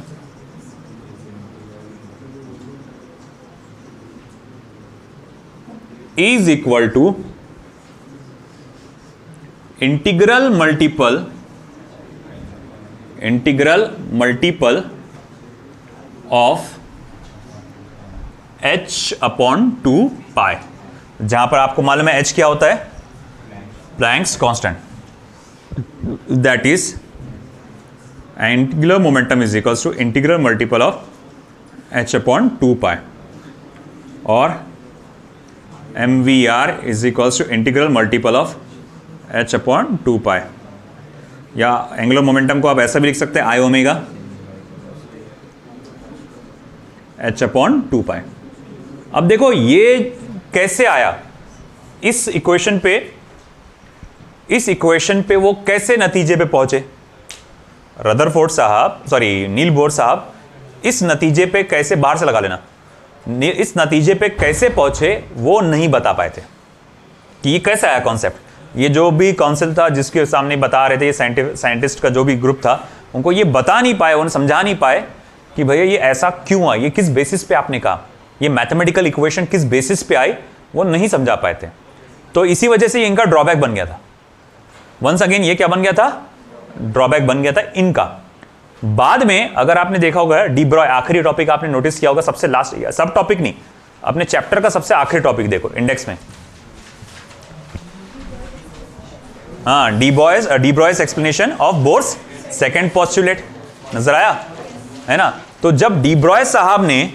is equal to integral multiple of h/2π, जहां पर आपको मालूम है h क्या होता है, Planck's constant, that is angular momentum is equals to integral multiple of h/2π, और mvr is equals to integral multiple of h/2π, या एंगुलर मोमेंटम को आप ऐसा भी लिख सकते हैं i ओमेगा h/2π। अब देखो ये कैसे आया, इस इक्वेशन पे वो कैसे नतीजे पे पहुंचे, नील बोर साहब इस नतीजे पे कैसे, बाहर से लगा लेना, इस नतीजे पे कैसे पहुंचे वो नहीं बता पाए थे कि ये कैसे आया कॉन्सेप्ट। ये जो भी काउंसिल था जिसके सामने बता रहे थे, ये साइंटिस्ट का जो भी ग्रुप था, उनको ये बता नहीं पाए, उन्हें समझा नहीं पाए कि भैया ये ऐसा क्यों हुआ, ये किस बेसिस पे आपने कहा। ये मैथमेटिकल इक्वेशन किस बेसिस पे आई वो नहीं समझा पाए थे, तो इसी वजह से इनका ड्रॉबैक बन गया था। वंस अगेन ये क्या बन गया था, ड्रॉबैक बन गया था इनका। बाद में अगर आपने देखा होगा डी ब्रॉय, आखिरी टॉपिक आपने नोटिस किया होगा, सबसे लास्ट, सब टॉपिक नहीं, अपने चैप्टर का सबसे आखिरी टॉपिक देखो इंडेक्स में, हाँ, de Broglie's explanation of Bohr's second postulate, नजर आया है ना। तो जब डी ब्रॉय साहब ने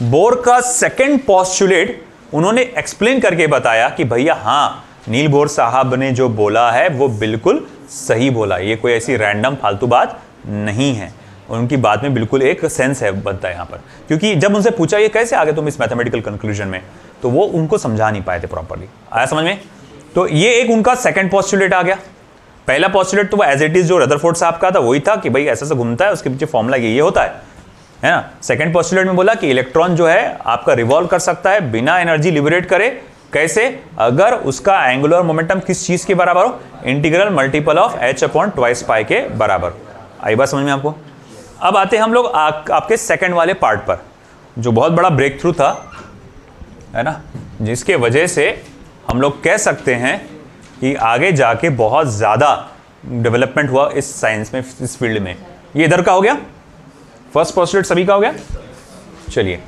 बोर का सेकंड पोस्टुलेट उन्होंने एक्सप्लेन करके बताया कि भैया हाँ, नील बोर साहब ने जो बोला है वो बिल्कुल सही बोला, ये कोई ऐसी रैंडम फालतू बात नहीं है, उनकी बात में बिल्कुल एक सेंस है बनता है यहाँ पर। क्योंकि जब उनसे पूछा ये कैसे आ गए तुम इस मैथमेटिकल कंक्लूजन में, तो वो उनको समझा नहीं पाए थे प्रॉपर्ली, आया समझ में। तो ये एक उनका सेकंड पोस्टुलेट आ गया। पहला पोस्टुलेट तो वो एज इट इज जो रदरफोर्ड साहब का था वही था कि भाई ऐसा घूमता है, उसके पीछे फॉर्मूला ये होता है ना। सेकंड पोस्टुलेट में बोला कि इलेक्ट्रॉन जो है आपका रिवॉल्व कर सकता है बिना एनर्जी लिबरेट करे, कैसे, अगर उसका एंगुलर मोमेंटम किस चीज के बराबर हो, इंटीग्रल मल्टीपल ऑफ h/2 के बराबर। आई बात समझ में आपको। अब आते हैं हम लोग आपके सेकंड वाले पार्ट पर, जो बहुत बड़ा ब्रेक थ्रू था, है ना, जिसके वजह से हम लोग कह सकते हैं कि आगे जाके बहुत ज़्यादा डेवलपमेंट हुआ इस साइंस में, इस फील्ड में। ये इधर का हो गया, फर्स्ट पोस्टुलेट सभी का हो गया। चलिए,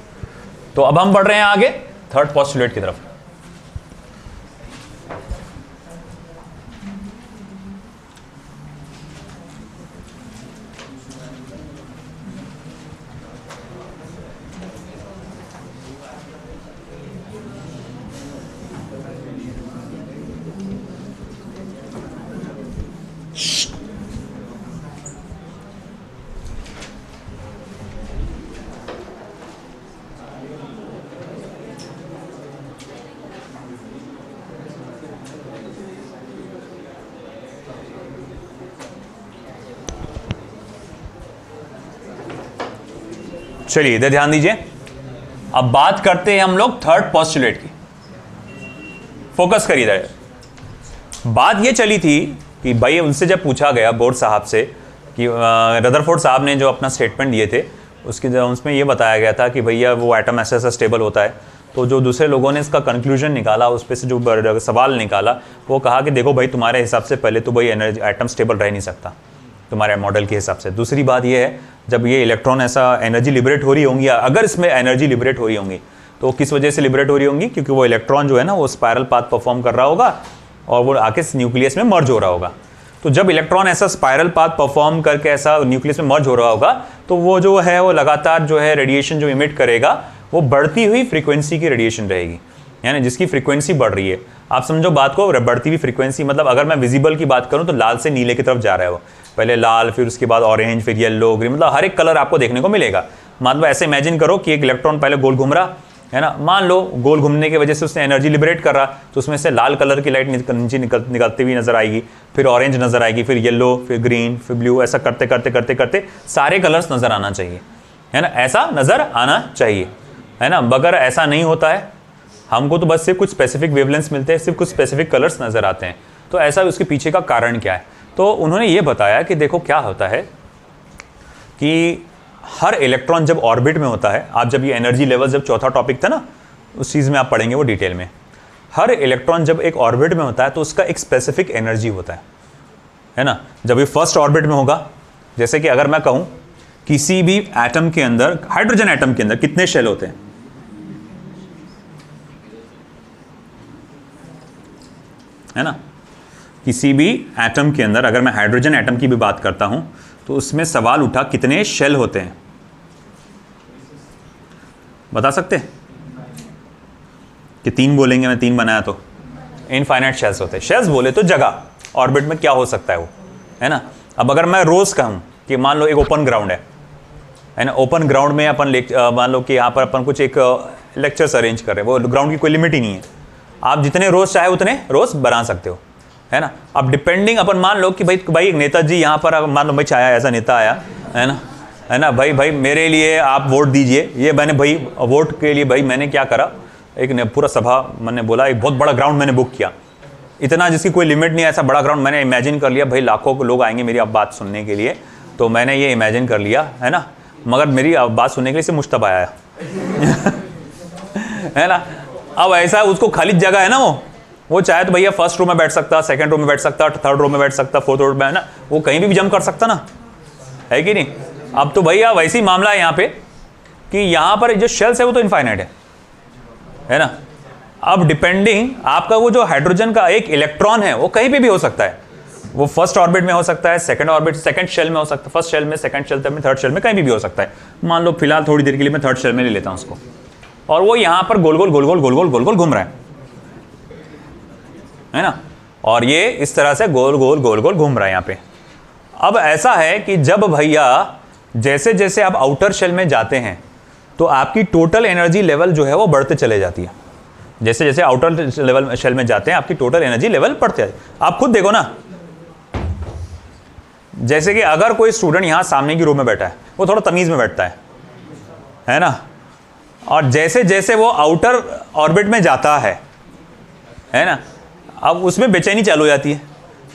तो अब हम बढ़ रहे हैं आगे थर्ड पोस्टुलेट की तरफ। चलिए इधर ध्यान दीजिए, अब बात करते हैं हम लोग थर्ड पोस्टुलेट की। फोकस करिए इधर। बात ये चली थी कि भाई उनसे जब पूछा गया बोर्ड साहब से कि रदरफोर्ड साहब ने जो अपना स्टेटमेंट दिए थे उसमें ये बताया गया था कि भैया वो एटम ऐसा स्टेबल होता है, तो जो दूसरे लोगों ने इसका कंक्लूजन निकाला, उस पर से जो सवाल निकाला, वो कहा कि देखो भाई तुम्हारे हिसाब से पहले तो भाई एनर्जी एटम स्टेबल रह नहीं सकता तुम्हारे मॉडल के हिसाब से। दूसरी बात ये है, जब ये इलेक्ट्रॉन ऐसा एनर्जी लिबरेट हो रही होंगी, अगर इसमें एनर्जी लिबरेट हो रही होंगी तो किस वजह से लिबरेट हो रही होंगी, क्योंकि वो इलेक्ट्रॉन जो है ना वो स्पायरल पाथ परफॉर्म कर रहा होगा और वो आके न्यूक्लियस में मर्ज हो रहा होगा। तो जब इलेक्ट्रॉन ऐसा स्पायरल पाथ परफॉर्म करके ऐसा न्यूक्लियस में मर्ज हो रहा होगा तो वो जो है वो लगातार जो है रेडिएशन जो इमिट करेगा वो बढ़ती हुई फ्रीक्वेंसी की रेडिएशन रहेगी, यानी जिसकी फ्रीक्वेंसी बढ़ रही है। आप समझो बात को, बढ़ती हुई फ्रीक्वेंसी मतलब अगर मैं विजिबल की बात करूं तो लाल से नीले की तरफ जा रहा है वो, पहले लाल फिर उसके बाद ऑरेंज फिर येलो ग्रीन, मतलब हर एक कलर आपको देखने को मिलेगा। मतलब ऐसे इमेजिन करो कि एक इलेक्ट्रॉन पहले गोल घूम रहा है ना, मान लो गोल घूमने की वजह से उसने एनर्जी लिबरेट कर रहा, तो उसमें से लाल कलर की लाइट नीचे निकलती हुई नजर आएगी, फिर ऑरेंज नजर आएगी, फिर येलो, फिर ग्रीन, फिर ब्लू, ऐसा करते करते करते करते सारे कलर्स नजर आना चाहिए, है ना, ऐसा नजर आना चाहिए, है ना। मगर ऐसा नहीं होता है, हमको तो बस सिर्फ कुछ स्पेसिफिक वेवलेंथ्स मिलते हैं, सिर्फ कुछ स्पेसिफिक कलर्स नजर आते हैं। तो ऐसा उसके पीछे का कारण क्या है, तो उन्होंने ये बताया कि देखो क्या होता है कि हर इलेक्ट्रॉन जब ऑर्बिट में होता है, आप जब ये एनर्जी लेवल जब चौथा टॉपिक था ना उस चीज़ में आप पढ़ेंगे वो डिटेल में, हर इलेक्ट्रॉन जब एक ऑर्बिट में होता है तो उसका एक स्पेसिफिक एनर्जी होता है ना। जब ये फर्स्ट ऑर्बिट में होगा, जैसे कि अगर मैं कहूँ किसी भी एटम के अंदर, हाइड्रोजन एटम के अंदर कितने शेल होते हैं, है ना, किसी भी एटम के अंदर अगर मैं हाइड्रोजन एटम की भी बात करता हूं तो उसमें सवाल उठा कितने शेल होते हैं, बता सकते हैं कि 3 बोलेंगे, मैं 3 बनाया तो इनफाइनाइट शेल्स होते हैं। शेल्स बोले तो जगह ऑर्बिट में क्या हो सकता है वो, है ना। अब अगर मैं रोज कहूं कि मान लो एक ओपन ग्राउंड है ना, ओपन ग्राउंड में अपन मान लो कि यहाँ पर अपन कुछ एक लेक्चर्स अरेंज कर रहे हैं, वो ग्राउंड की कोई लिमिट ही नहीं है, आप जितने रोज चाहे उतने रोज बना सकते हो, है ना। अब डिपेंडिंग अपन मान लो कि भाई एक नेताजी यहाँ पर मान लो भाई चाहे ऐसा नेता आया, है ना, भाई मेरे लिए आप वोट दीजिए। ये मैंने भाई वोट के लिए भाई मैंने क्या करा, एक पूरा सभा मैंने बोला, एक बहुत बड़ा ग्राउंड मैंने बुक किया, इतना जिसकी कोई लिमिट नहीं है, ऐसा बड़ा ग्राउंड मैंने इमेजिन कर लिया, भाई लाखों लोग आएंगे मेरी अब बात सुनने के लिए, तो मैंने ये इमेजिन कर लिया, है ना। मगर मेरी बात सुनने के लिए सिर्फ मुश्तबा आया है ना। अब ऐसा उसको खाली जगह है ना, वो चाहे तो भैया फर्स्ट रो में बैठ सकता, सेकंड रो में बैठ सकता, थर्ड रो में बैठ सकता, फोर्थ रो में, है ना, वो कहीं भी जंप कर सकता ना, है कि नहीं। अब तो भैया वैसे ही मामला है यहाँ पे कि यहाँ पर जो शेल्स है वो तो इनफाइनाइट है ना। अब डिपेंडिंग आपका वो जो हाइड्रोजन का एक इलेक्ट्रॉन है वो कहीं पे भी हो सकता है, वो फर्स्ट ऑर्बिट में हो सकता है, सेकंड ऑर्बिट, सेकंड शेल में हो सकता है, फर्स्ट शेल में, सेकंड शेल में, थर्ड शेल में, कहीं भी हो सकता है। मान लो फिलहाल थोड़ी देर के लिए मैं थर्ड शेल में ले लेता हूं उसको, और वो यहां पर गोल गोल गोल गोल गोल गोल गोल गोल घूम रहा है ना, और ये इस तरह से गोल गोल गोल गोल घूम रहा है यहां पे। अब ऐसा है कि जब भैया जैसे जैसे आप आउटर शेल में जाते हैं तो आपकी टोटल एनर्जी लेवल जो है वो बढ़ते चले जाती है। जैसे जैसे आउटर लेवल शेल में जाते हैं आपकी टोटल एनर्जी लेवल बढ़ते जाती है। आप खुद देखो ना, जैसे कि अगर कोई स्टूडेंट यहां सामने की रो में बैठा है, वो थोड़ा तमीज में बैठता है ना, और जैसे जैसे वो आउटर ऑर्बिट में जाता है ना, अब उसमें बेचैनी चालू हो जाती है।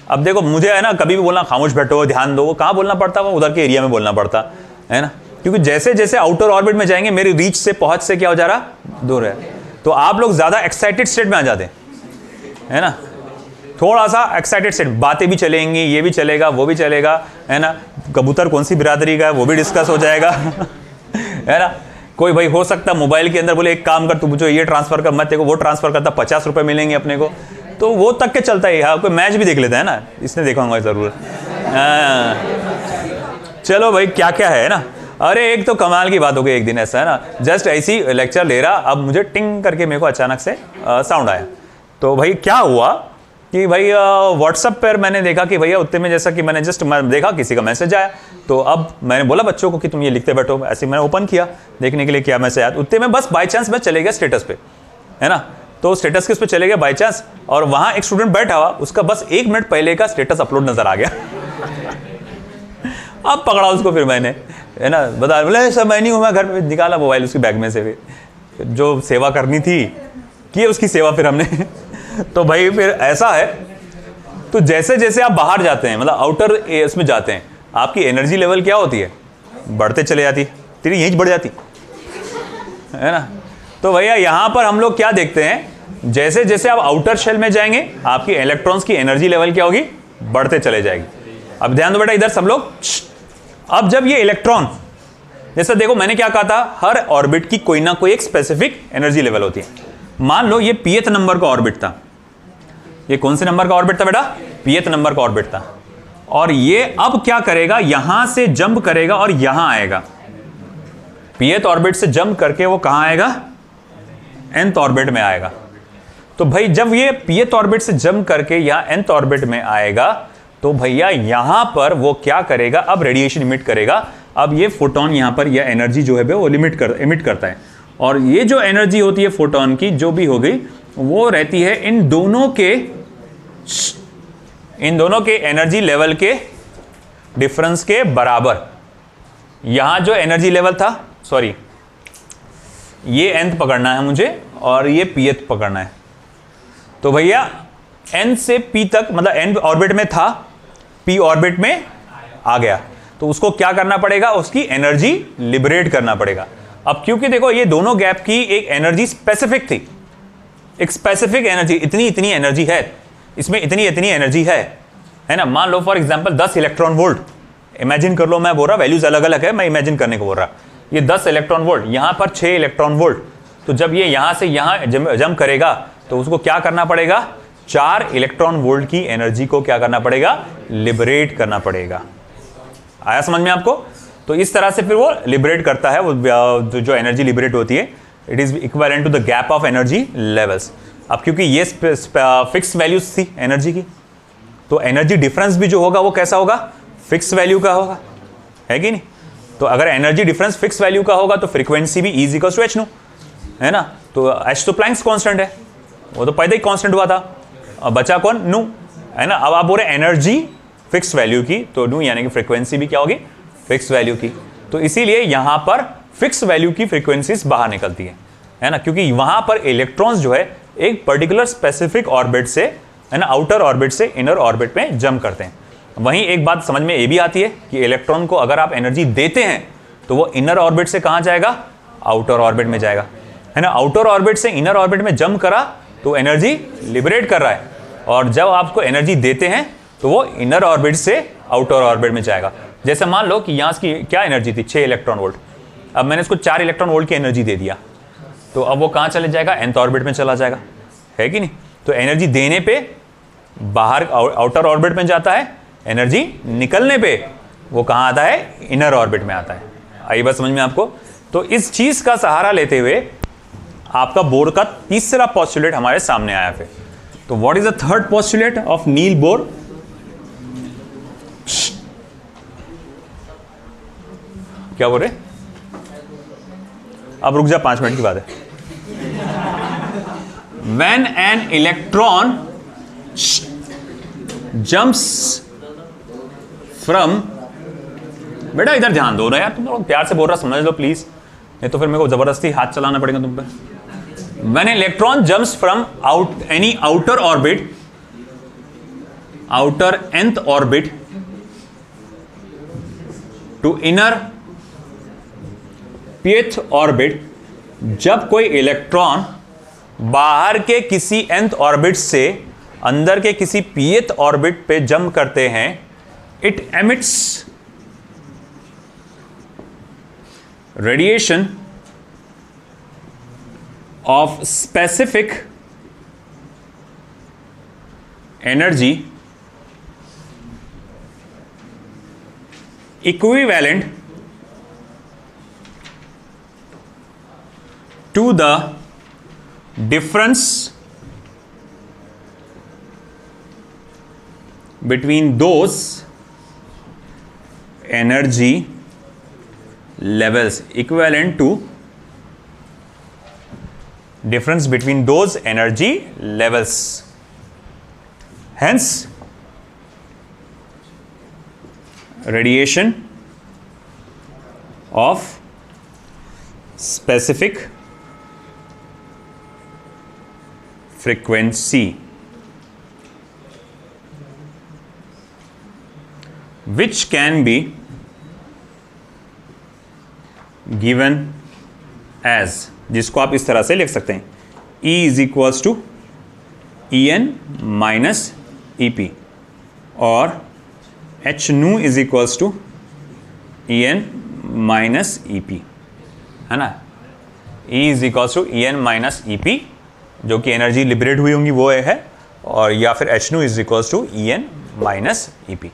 अब देखो मुझे है ना, कभी भी बोलना खामोश बैठो, ध्यान दो, वो कहाँ बोलना पड़ता है, वो उधर के एरिया में बोलना पड़ता है ना, क्योंकि जैसे जैसे आउटर ऑर्बिट में जाएंगे मेरी रीच से, पहुंच से क्या हो जा रहा, दूर है। तो आप लोग ज्यादा एक्साइटेड स्टेट में आ जाते है ना, थोड़ा सा एक्साइटेड स्टेट, बातें भी चलेंगी, ये भी चलेगा, वो भी चलेगा, है ना, कबूतर कौन सी बिरादरी का है वो भी डिस्कस हो जाएगा है ना। कोई भाई हो सकता है मोबाइल के अंदर बोले एक काम कर, तू मुझे ये ट्रांसफर कर, मत देखो वो ट्रांसफर करता, 50 रुपए मिलेंगे अपने को, तो वो तक के चलता है। हाँ, कोई मैच भी देख लेता है ना, इसने देखा होगा जरूर। चलो भाई क्या क्या है ना। अरे एक तो कमाल की बात हो गई, एक दिन ऐसा है ना, जस्ट ऐसी लेक्चर ले रहा, अब मुझे टिंग करके मेरे को अचानक से साउंड आया। तो भाई क्या हुआ कि भाई व्हाट्सएप पर मैंने देखा कि भैया उतने में, जैसा कि मैंने देखा किसी का मैसेज आया, तो अब मैंने बोला बच्चों को कि तुम ये लिखते बैठो, ऐसे मैंने ओपन किया देखने के लिए क्या मैसेज आया। उतने में बस बाई चांस मैं चले गया स्टेटस पे, है ना, तो स्टेटस के उस पर चले गया बाई चांस, और वहां एक स्टूडेंट बैठा हुआ, उसका बस 1 मिनट पहले का स्टेटस अपलोड नजर आ गया अब पकड़ा उसको, फिर मैंने, है ना, बता, बोले सर मैं नहीं हूं, मैं घर में, निकाला मोबाइल उसकी बैग में से, फिर जो सेवा करनी थी की उसकी सेवा फिर हमने तो भाई फिर ऐसा है, तो जैसे जैसे आप बाहर जाते हैं, मतलब आउटर इसमें जाते हैं, आपकी एनर्जी लेवल क्या होती है, बढ़ते चले जाती है, तेरी यहीं बढ़ जाती है ना। तो भैया यहां पर हम लोग क्या देखते हैं, जैसे जैसे आप आउटर शेल में जाएंगे आपकी इलेक्ट्रॉन्स की एनर्जी लेवल क्या होगी, बढ़ते चले जाएगी। अब ध्यान दो बेटा इधर सब लोग। अब जब ये इलेक्ट्रॉन, जैसे देखो मैंने क्या कहा था, हर ऑर्बिट की कोई ना कोई एक स्पेसिफिक एनर्जी लेवल होती है। मान लो ये pth नंबर का ऑर्बिट था, ये कौन से नंबर का ऑर्बिट था बेटा, pth नंबर का ऑर्बिट था, और ये अब क्या करेगा, यहां से जंप करेगा और यहां आएगा, pth ऑर्बिट से जंप करके वो कहां आएगा, nth ऑर्बिट में आएगा। तो भाई जब ये pth ऑर्बिट से जंप करके यहां nth ऑर्बिट में आएगा, तो भैया यहां पर वो क्या करेगा, अब रेडिएशन इमिट करेगा। अब ये फोटोन यहां पर यह एनर्जी जो है वो इमिट करता है, और ये जो एनर्जी होती है फोटोन की जो भी हो गई, वो रहती है इन दोनों के एनर्जी लेवल के डिफरेंस के बराबर। यहां जो एनर्जी लेवल था, सॉरी ये nth पकड़ना है मुझे और ये pth पकड़ना है। तो भैया n से p तक, मतलब n ऑर्बिट में था, p ऑर्बिट में आ गया, तो उसको क्या करना पड़ेगा, उसकी एनर्जी लिबरेट करना पड़ेगा। अब क्योंकि देखो ये दोनों गैप की एक एनर्जी स्पेसिफिक थी, एक स्पेसिफिक एनर्जी, इतनी इतनी एनर्जी है इसमें, इतनी इतनी एनर्जी है ना। मान लो for example 10 electron volt, imagine कर लो, मैं बोल रहा वैल्यूज अलग अलग है, मैं इमेजिन करने को बोल रहा, ये 10 इलेक्ट्रॉन वोल्ट, यहां पर 6 इलेक्ट्रॉन वोल्ट, तो जब ये यहां से यहां जंप करेगा तो उसको क्या करना पड़ेगा, 4 इलेक्ट्रॉन वोल्ट की एनर्जी को क्या करना पड़ेगा, लिबरेट करना पड़ेगा। आया समझ में आपको। तो इस तरह से फिर वो लिबरेट करता है, वो जो एनर्जी लिबरेट होती है, it is equivalent to the gap of energy levels. अब क्योंकि ये फिक्स वैल्यूज थी एनर्जी की, तो एनर्जी डिफरेंस भी जो होगा वो कैसा होगा, फिक्स वैल्यू का होगा, है कि नहीं। तो अगर एनर्जी डिफरेंस फिक्स वैल्यू का होगा तो फ्रीक्वेंसी भी is equals to h nu, है ना। तो h तो प्लैंक्स कांस्टेंट है, वो तो पैदा ही कांस्टेंट हुआ था, अब बचा कौन, नु, है ना। अब आप बोल रहे एनर्जी फिक्स वैल्यू की, तो नु यानी कि फ्रीक्वेंसी भी क्या होगी, फिक्स वैल्यू की। तो इसीलिए यहां पर फिक्स वैल्यू की फ्रीक्वेंसीज बाहर निकलती है ना, क्योंकि वहां पर इलेक्ट्रॉन्स जो है एक पर्टिकुलर स्पेसिफिक ऑर्बिट से, है ना, आउटर ऑर्बिट से इनर ऑर्बिट में जंप करते हैं। वहीं एक बात समझ में ये भी आती है कि इलेक्ट्रॉन को अगर आप एनर्जी देते हैं तो वो इनर ऑर्बिट से कहां जाएगा, आउटर ऑर्बिट में जाएगा, है ना, आउटर ऑर्बिट से इनर ऑर्बिट में जंप करा तो एनर्जी लिबरेट कर रहा है, और जब आपको एनर्जी देते हैं तो वो इनर ऑर्बिट से आउटर ऑर्बिट में जाएगा। जैसे मान लो कि यहाँ की क्या एनर्जी थी, 6 इलेक्ट्रॉन वोल्ट, अब मैंने इसको 4 इलेक्ट्रॉन वोल्ट की एनर्जी दे दिया, तो अब वो कहाँ चले जाएगा, nth ऑर्बिट में चला जाएगा, है कि नहीं। तो एनर्जी देने पे बाहर आउटर ऑर्बिट में जाता है, एनर्जी निकलने पे वो कहाँ आता है, इनर ऑर्बिट में आता है। आई बात समझ में आपको। तो इस चीज का सहारा लेते हुए आपका बोर का तीसरा पोस्टुलेट हमारे सामने आया फिर। तो what is the third postulate of Niels Bohr? क्या बोल रहे, अब रुक जा, 5 मिनट की बात है। When an electron jumps from, बेटा इधर ध्यान दो ना यार, तुम लोग प्यार से बोल रहा, समझ लो प्लीज, नहीं तो फिर मेरे को जबरदस्ती हाथ चलाना पड़ेगा तुम पे। When an electron jumps from any outer orbit, outer nth orbit to inner pth orbit, जब कोई इलेक्ट्रॉन बाहर के किसी nth ऑर्बिट से अंदर के किसी pth ऑर्बिट पे जंप करते हैं, it emits radiation of specific energy equivalent to the difference between those energy levels, equivalent to difference between those energy levels. Hence radiation of specific frequency, which can be given as, जिसको आप इस तरह से लिख सकते हैं, E is equals to En minus EP, और H nu is equals to En minus EP, है ना। E is equals to En minus EP, जो कि एनर्जी लिबरेट हुई होंगी वो है, और या फिर H nu is equals to En minus EP।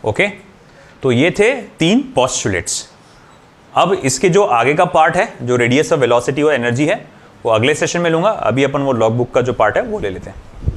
Okay, तो ये थे 3 पोस्टुलेट्स। अब इसके जो आगे का पार्ट है, जो रेडियस ऑफ वेलोसिटी और एनर्जी है, वो अगले सेशन में लूंगा। अभी अपन वो लॉग बुक का जो पार्ट है वो ले लेते हैं।